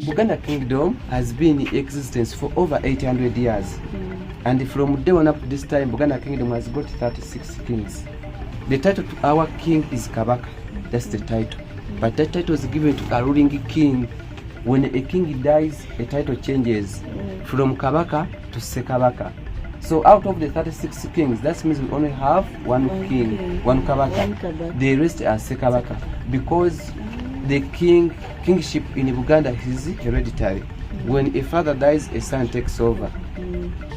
Buganda Kingdom has been in existence for over 800 years. And from day one up to this time, Buganda Kingdom has got 36 kings. The title to our king is Kabaka. That's the title. But that title was given to a ruling king. When a king dies, the title changes from Kabaka to Sekabaka. So out of the 36 kings, that means we only have one king, one Kabaka. The rest are Sekabaka. Because the kingship in Uganda is hereditary. When a father dies, a son takes over.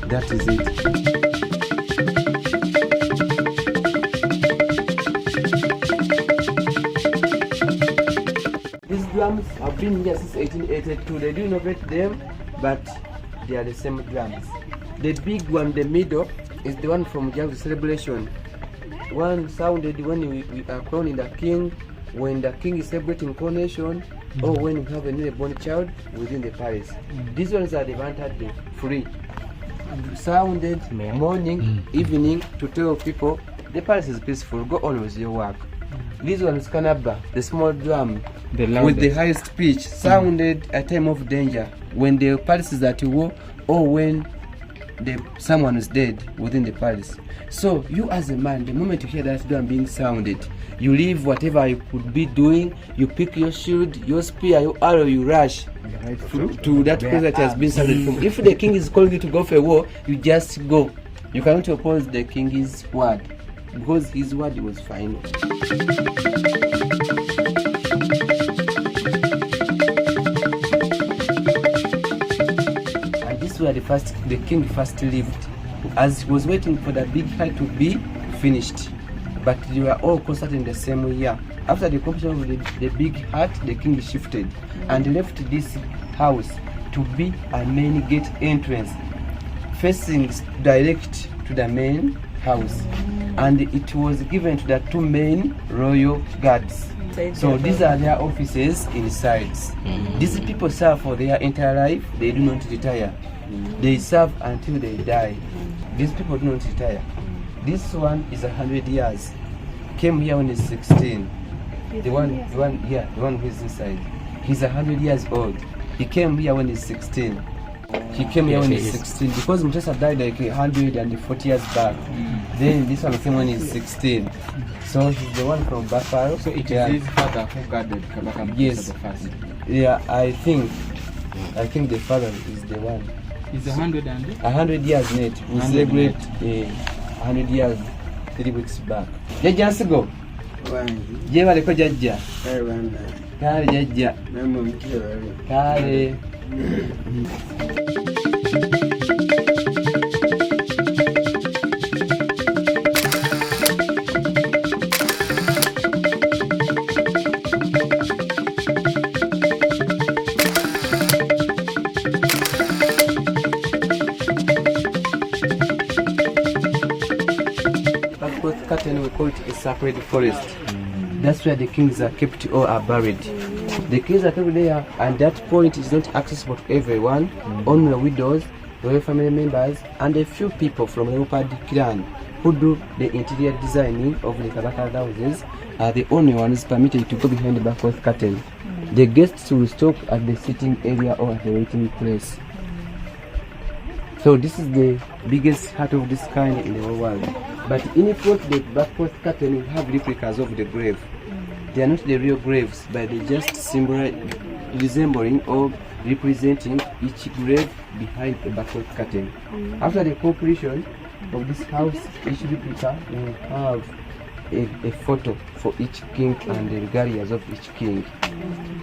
That is it. These drums have been here since 1882. They do innovate them, but they are the same drums. The big one in the middle is the one from Javu celebration. One sounded when we are crowning the king, when the king is celebrating coronation, or when we have a newly born child within the palace. These ones are the vantage free. Sounded morning, evening to tell people the palace is peaceful, go on with your work. This one is Kanaba, the small drum with the highest pitch, sounded at time of danger, when the palace is at war or when someone is dead within the palace. So you as a man, the moment you hear that drum being sounded, you leave whatever you could be doing, you pick your shield, your spear, your arrow, you rush to that place that has been sounded from. If the king is calling you to go for a war, you just go. You cannot oppose the king's word, because his word was final. And this was the king first lived, as he was waiting for the big fight to be finished. But they were all concert in the same year. After the completion of the big hut, the king shifted and left this house to be a main gate entrance, facing direct to the main house. And it was given to the two main royal guards. So these are their offices inside. These people serve for their entire life. They do not retire. They serve until they die. These people do not retire. This one is 100 years. Came here when he's 16. The one who is inside. He's 100 years old. He came here when he's 16. He came here when he's 16 because Mutesa died like 140 years back. Then this one came when he's 16. So he's the one from Buffalo. So it is his father who guarded Kabaka. Yes. The first. Yeah, I think the father is the one. He's 100 years net. We celebrate 100 years 3 weeks back. Jajja nsigo. Je baleko jajja. Kale jajja. Kale. We call it a sacred forest. That's where the kings are kept or are buried. The kings are kept there, and that point is not accessible to everyone. Only widows, royal family members, and a few people from the Leopard clan who do the interior designing of the Kabaka houses are the only ones permitted to go behind the backward curtain. The guests will stop at the sitting area or at the waiting place. So this is the biggest hut of this kind in the whole world. But in front of the backward curtain, we have replicas of the grave. They are not the real graves, but they just resembling or representing each grave behind a backward curtain. After the completion of this house, each replica will have a photo for each king and the regalias of each king.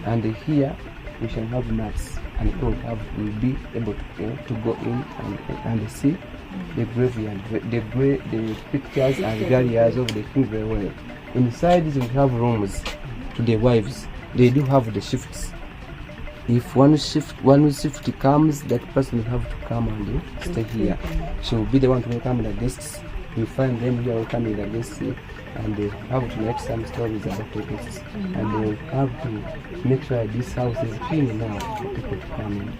And here we shall have mats, and people will be able to go in and see the graveyard, the pictures and regalias of the king very well. Inside we have rooms to the wives. They do have the shifts. If one shift comes, that person will have to come and stay here. She will be the one to welcome the guests. We find them here welcoming the guests, and they have to make some stories about the guests. And they will have to make sure this house is clean enough for people to come in.